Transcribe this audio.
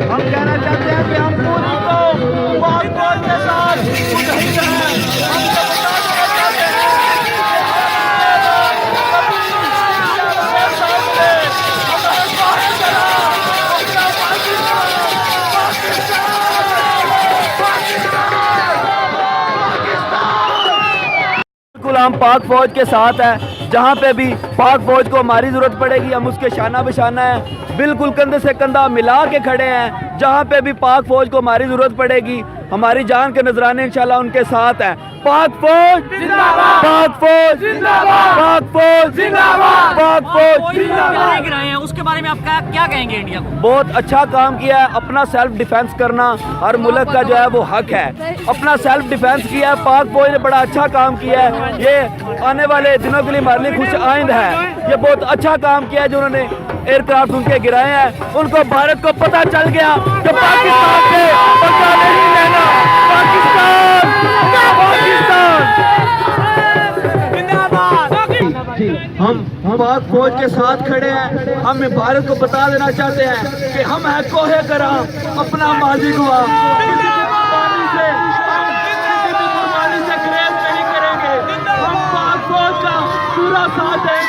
हम कहना चाहते हैं कि हम पूरी को पाक फौज के साथ मुतहिद हैं। हम सब चाहते हैं कि बिल्कुल हम पाक फौज के साथ हैं। जहाँ पे भी पाक फौज को हमारी ज़रूरत पड़ेगी हम उसके शाना बशाना है, बिल्कुल कंधे से कंधा मिला के खड़े हैं। जहाँ पे भी पाक फौज को हमारी ज़रूरत पड़ेगी हमारी जान के नजराने इंशाल्लाह उनके साथ हैं। पाक फौज जिंदाबाद, पाक फौज जिंदाबाद, पाक फौज जिंदाबाद, पाक फौज जिंदाबाद। गिराए हैं उसके बारे में आप क्या कहेंगे इंडिया को? बहुत अच्छा काम किया है। अपना सेल्फ डिफेंस करना हर मुल्क का जो है वो हक है। अपना सेल्फ डिफेंस किया है। पाक फौज ने बड़ा अच्छा काम किया है। ये आने वाले दिनों के लिए हमारे लिए खुश आइंद है। ये बहुत अच्छा काम किया है जो उन्होंने एयरक्राफ्ट उनके गिराए हैं। उनको भारत को पता चल गया कि पाकिस्तान से बदला नहीं लेना। पाकिस्तान हम पाक फौज के साथ खड़े हैं। हम भारत को बता देना चाहते हैं कि हम है कोहे करा अपना माजी गुआ कुर्बानी से ग्रेस नहीं करेंगे। हम पाक फौज का पूरा साथ देंगे।